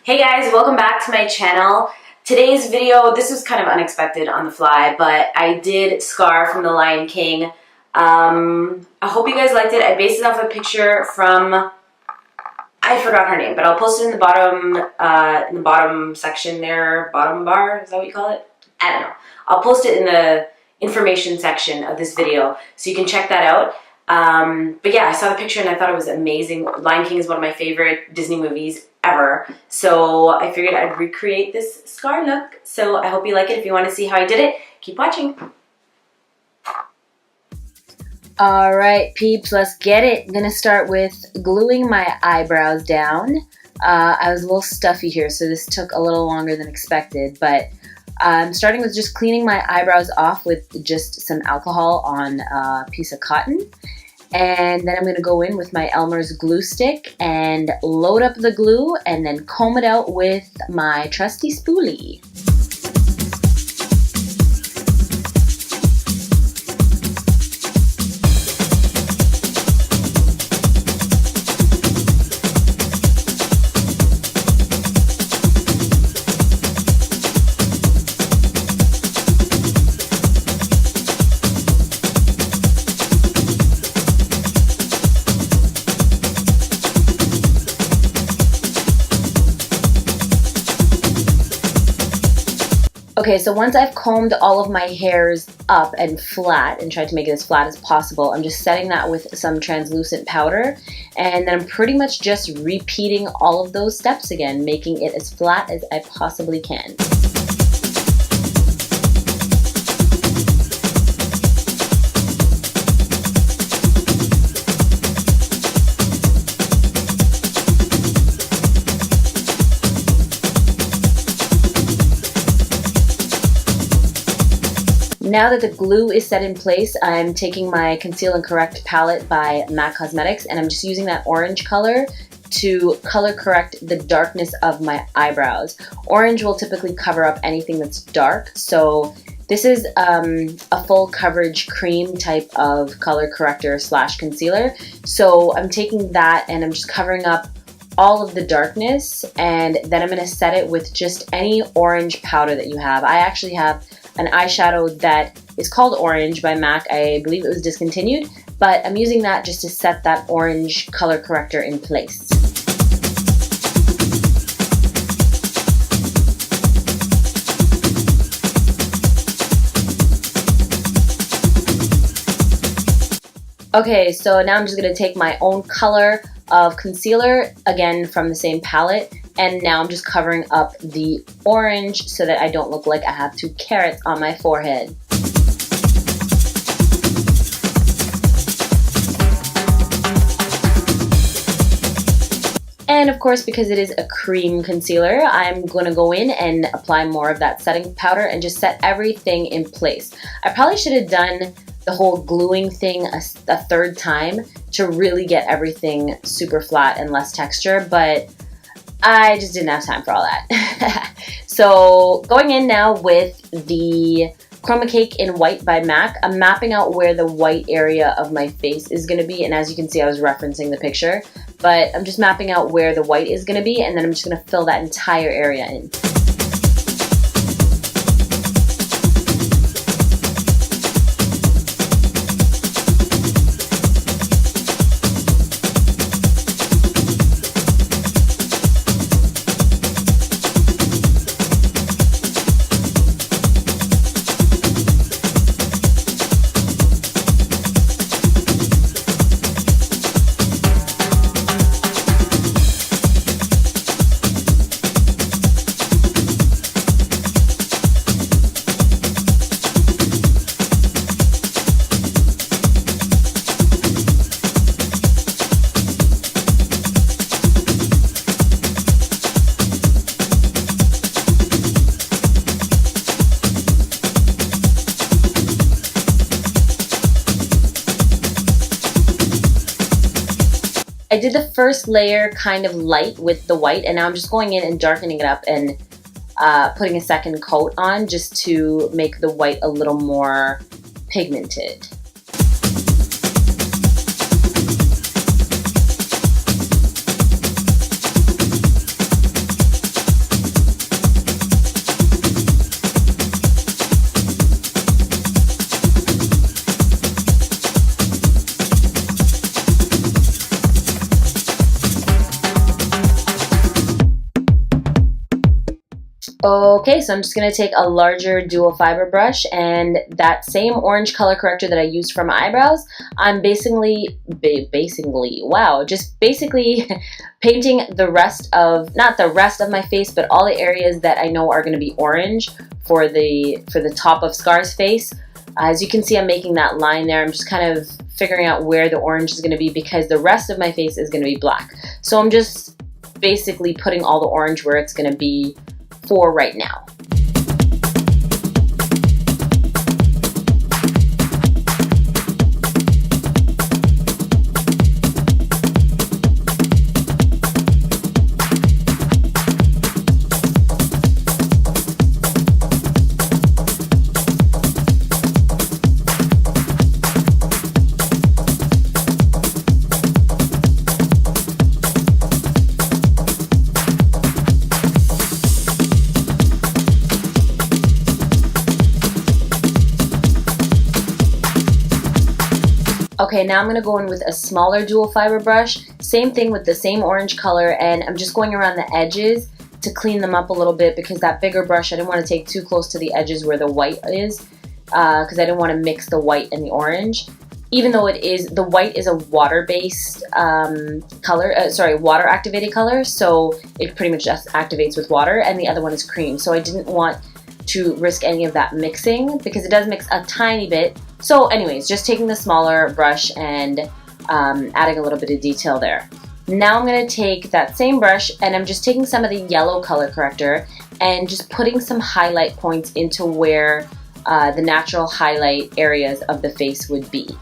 Hey guys, welcome back to my channel. Today's video, this was kind of unexpected on the fly, but I did Scar from The Lion King. I hope you guys liked it. I based it off a picture from, I forgot her name, but I'll post it in the bottom section there, bottom bar, is that what you call it? I don't know. I'll post it in the information section of this video, so you can check that out. But yeah, I saw the picture and I thought it was amazing. Lion King is one of my favorite Disney movies ever, so I figured I'd recreate this Scar look. So I hope you like it. If you want to see how I did it, keep watching. Alright peeps, let's get it. I'm gonna start with gluing my eyebrows down. I was a little stuffy here, so this took a little longer than expected, but I'm starting with just cleaning my eyebrows off with just some alcohol on a piece of cotton. And then I'm going to go in with my Elmer's glue stick and load up the glue and then comb it out with my trusty spoolie. Okay, so once I've combed all of my hairs up and flat and tried to make it as flat as possible, I'm just setting that with some translucent powder, and then I'm pretty much just repeating all of those steps again, making it as flat as I possibly can. Now that the glue is set in place, I'm taking my Conceal and Correct palette by MAC Cosmetics, and I'm just using that orange color to color correct the darkness of my eyebrows. Orange will typically cover up anything that's dark, so this is a full coverage cream type of color corrector slash concealer. So I'm taking that and I'm just covering up all of the darkness, and then I'm going to set it with just any orange powder that you have. I actually have an eyeshadow that is called Orange by MAC. I believe it was discontinued, but I'm using that just to set that orange color corrector in place. Okay, so now I'm just going to take my own color of concealer, again from the same palette, and now I'm just covering up the orange so that I don't look like I have 2 carrots on my forehead. And of course, because it is a cream concealer, I'm going to go in and apply more of that setting powder and just set everything in place. I probably should have done the whole gluing thing a third time to really get everything super flat and less texture, but I just didn't have time for all that. So going in now with the Chromacake in White by MAC, I'm mapping out where the white area of my face is going to be, and as you can see I was referencing the picture, but I'm just mapping out where the white is going to be, and then I'm just going to fill that entire area in. I did the first layer kind of light with the white, and now I'm just going in and darkening it up and putting a second coat on just to make the white a little more pigmented. Okay, so I'm just going to take a larger dual fiber brush, and that same orange color corrector that I used for my eyebrows, I'm basically painting the rest of, not the rest of my face, but all the areas that I know are going to be orange for the top of Scar's face. As you can see, I'm making that line there. I'm just kind of figuring out where the orange is going to be because the rest of my face is going to be black. So I'm just basically putting all the orange where it's going to be for right now. Okay, now I'm going to go in with a smaller dual fiber brush. Same thing with the same orange color, and I'm just going around the edges to clean them up a little bit because that bigger brush, I didn't want to take too close to the edges where the white is because I didn't want to mix the white and the orange. Even though the white is a water-based water activated color, so it pretty much just activates with water, and the other one is cream. So I didn't want to risk any of that mixing because it does mix a tiny bit. So anyways, just taking the smaller brush and adding a little bit of detail there. Now I'm going to take that same brush and I'm just taking some of the yellow color corrector and just putting some highlight points into where the natural highlight areas of the face would be.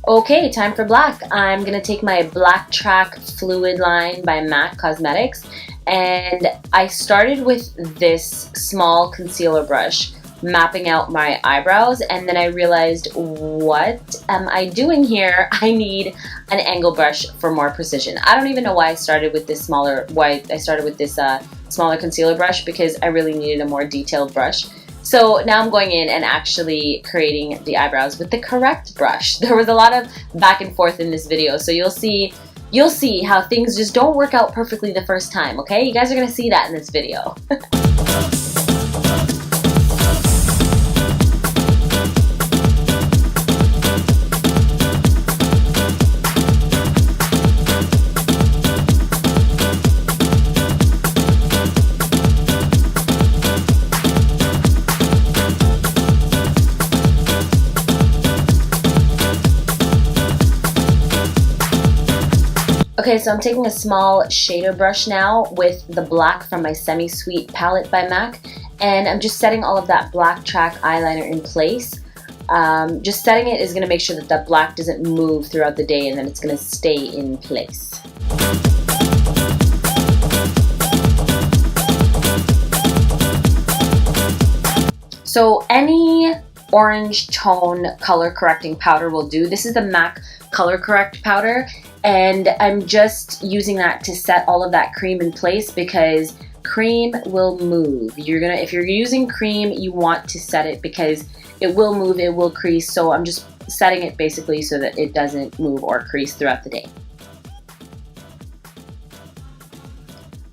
Okay, time for black. I'm going to take my Blacktrack Fluidline by MAC Cosmetics, and I started with this small concealer brush mapping out my eyebrows, and then I realized, what am I doing here? I need an angle brush for more precision. I don't even know why I started with this smaller concealer brush, because I really needed a more detailed brush. So now I'm going in and actually creating the eyebrows with the correct brush. There was a lot of back and forth in this video, so you'll see how things just don't work out perfectly the first time, okay? You guys are gonna see that in this video. Okay, so I'm taking a small shader brush now with the black from my Semi-Sweet palette by MAC, and I'm just setting all of that Blacktrack eyeliner in place. Just setting it is going to make sure that that black doesn't move throughout the day, and then it's going to stay in place. So any orange tone color correcting powder will do. This is the MAC Color Correct powder, and I'm just using that to set all of that cream in place because cream will move. If you're using cream, you want to set it because it will move, it will crease. So I'm just setting it basically so that it doesn't move or crease throughout the day.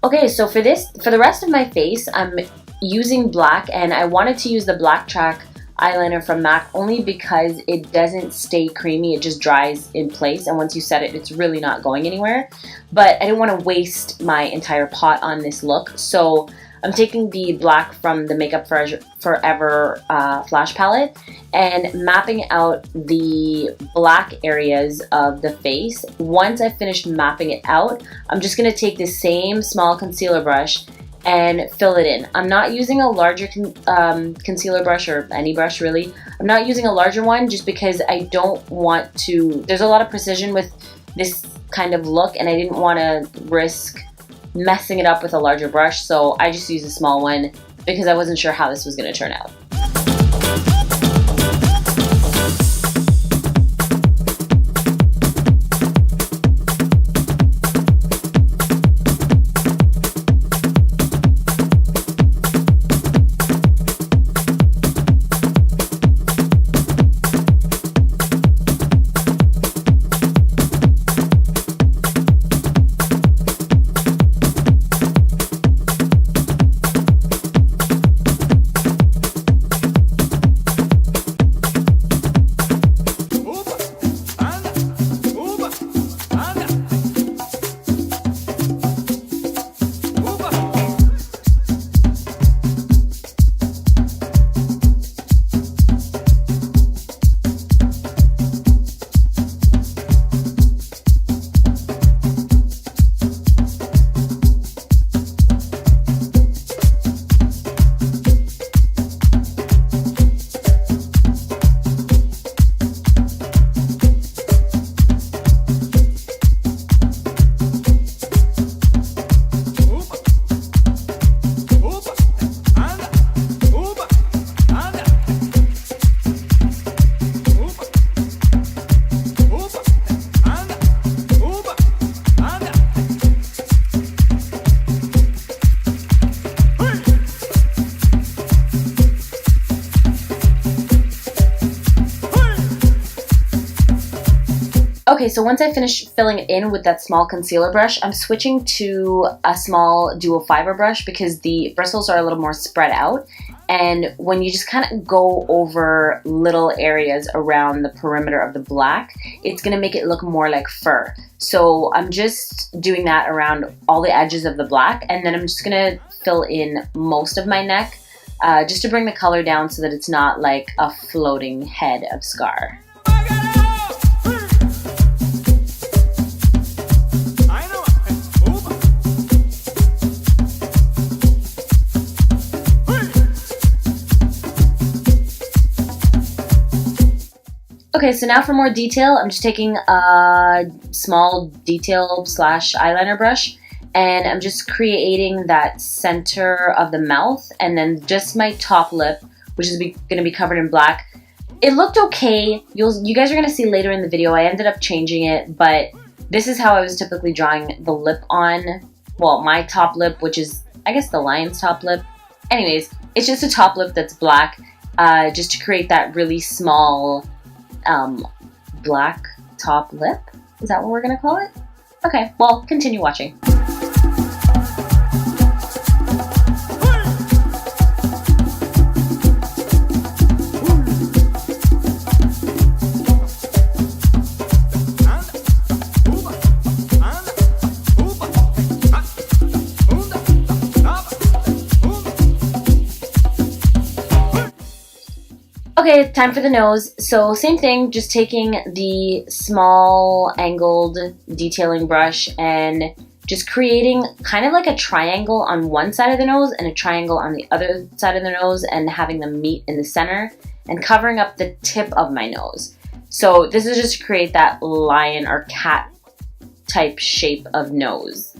Okay, so for the rest of my face, I'm using black, and I wanted to use the Blacktrack eyeliner from MAC only because it doesn't stay creamy, it just dries in place, and once you set it, it's really not going anywhere. But I didn't want to waste my entire pot on this look, so I'm taking the black from the Makeup Forever Flash palette and mapping out the black areas of the face. Once I've finished mapping it out, I'm just going to take the same small concealer brush and fill it in. I'm not using a larger concealer brush, or any brush really. I'm not using a larger one just because I don't want to, there's a lot of precision with this kind of look and I didn't want to risk messing it up with a larger brush, so I just used a small one because I wasn't sure how this was going to turn out. Okay, so once I finish filling it in with that small concealer brush, I'm switching to a small dual fiber brush because the bristles are a little more spread out. And when you just kind of go over little areas around the perimeter of the black, it's going to make it look more like fur. So I'm just doing that around all the edges of the black, and then I'm just going to fill in most of my neck just to bring the color down so that it's not like a floating head of scar. Okay, so now for more detail, I'm just taking a small detail slash eyeliner brush and I'm just creating that center of the mouth and then just my top lip, which is going to be covered in black. It looked okay. You guys are going to see later in the video, I ended up changing it, but this is how I was typically drawing the lip on, well, my top lip, which is, I guess, the lion's top lip. Anyways, it's just a top lip that's black, just to create that really small black top lip. Is that what we're gonna call it? Okay, well, continue watching. Okay, time for the nose. So same thing, just taking the small angled detailing brush and just creating kind of like a triangle on one side of the nose and a triangle on the other side of the nose and having them meet in the center and covering up the tip of my nose. So this is just to create that lion or cat type shape of nose.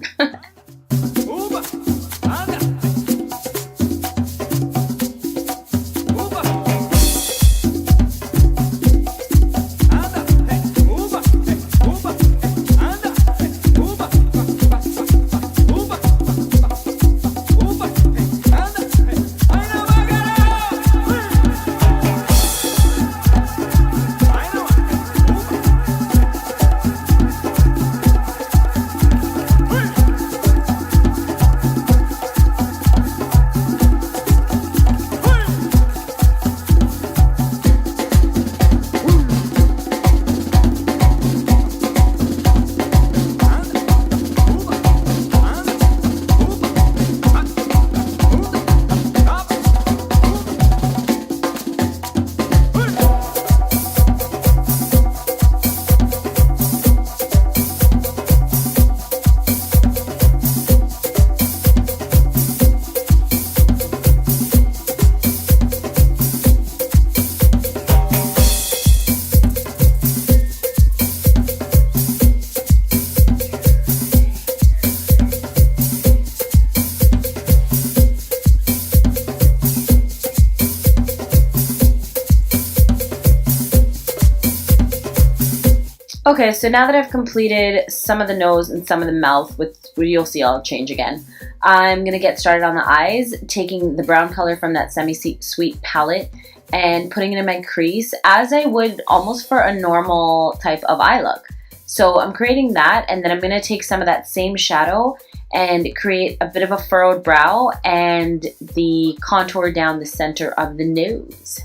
Okay, so now that I've completed some of the nose and some of the mouth, with you'll see I'll change again, I'm going to get started on the eyes, taking the brown color from that semi-sweet palette and putting it in my crease as I would almost for a normal type of eye look. So I'm creating that, and then I'm going to take some of that same shadow and create a bit of a furrowed brow and the contour down the center of the nose.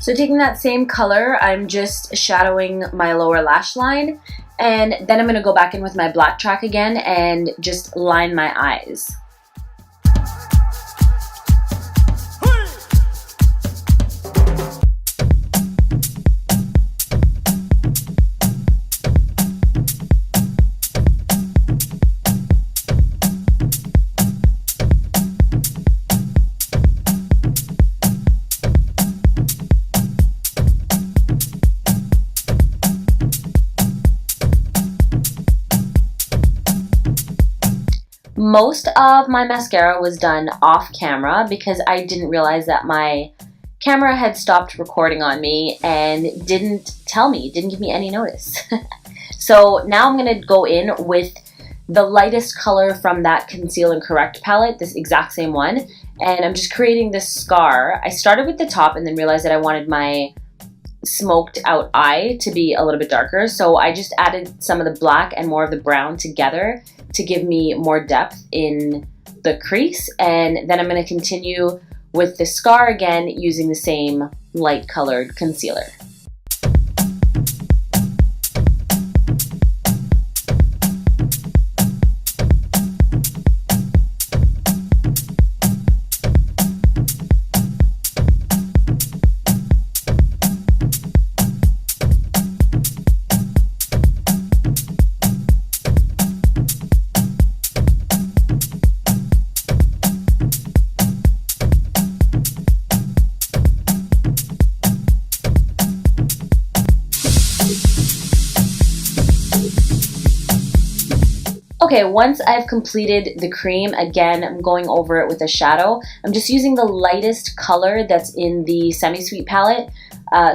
So taking that same color, I'm just shadowing my lower lash line, and then I'm going to go back in with my Blacktrack again and just line my eyes. Most of my mascara was done off camera because I didn't realize that my camera had stopped recording on me and didn't give me any notice. So now I'm going to go in with the lightest color from that Conceal and Correct palette, this exact same one, and I'm just creating this scar. I started with the top and then realized that I wanted my smoked out eye to be a little bit darker, so I just added some of the black and more of the brown together to give me more depth in the crease, and then I'm going to continue with the scar again using the same light colored concealer. Okay, once I've completed the cream, again, I'm going over it with a shadow. I'm just using the lightest color that's in the semi-sweet palette.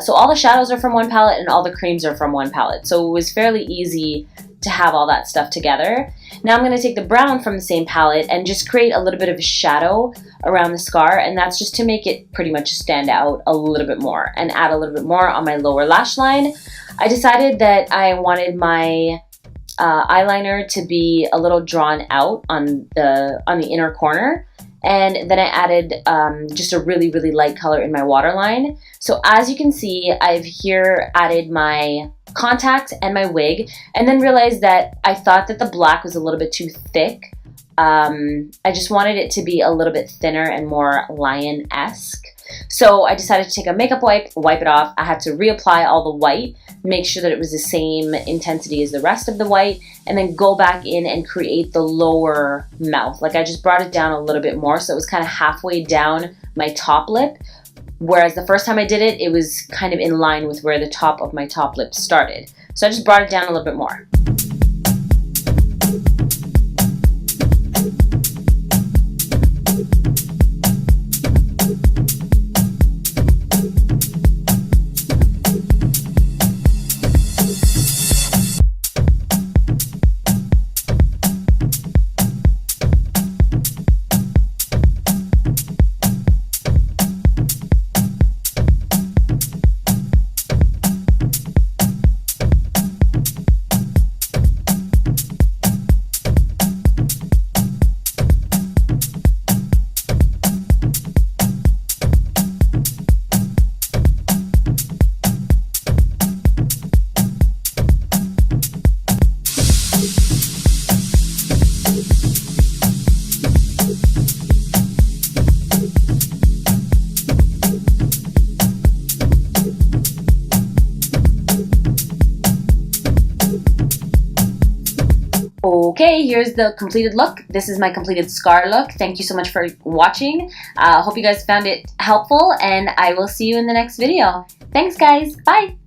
So all the shadows are from one palette and all the creams are from one palette. So it was fairly easy to have all that stuff together. Now I'm going to take the brown from the same palette and just create a little bit of a shadow around the scar, and that's just to make it pretty much stand out a little bit more and add a little bit more on my lower lash line. I decided that I wanted my eyeliner to be a little drawn out on the inner corner, and then I added just a really light color in my waterline. So as you can see, I've here added my contacts and my wig, and then realized that I thought that the black was a little bit too thick. I just wanted it to be a little bit thinner and more lion-esque. So I decided to take a makeup wipe it off. I had to reapply all the white, make sure that it was the same intensity as the rest of the white, and then go back in and create the lower mouth. Like I just brought it down a little bit more, so it was kind of halfway down my top lip, whereas the first time I did it, it was kind of in line with where the top of my top lip started. So I just brought it down a little bit more. Okay, here's the completed look. This is my completed scar look. Thank you so much for watching. Hope you guys found it helpful, and I will see you in the next video. Thanks guys, bye!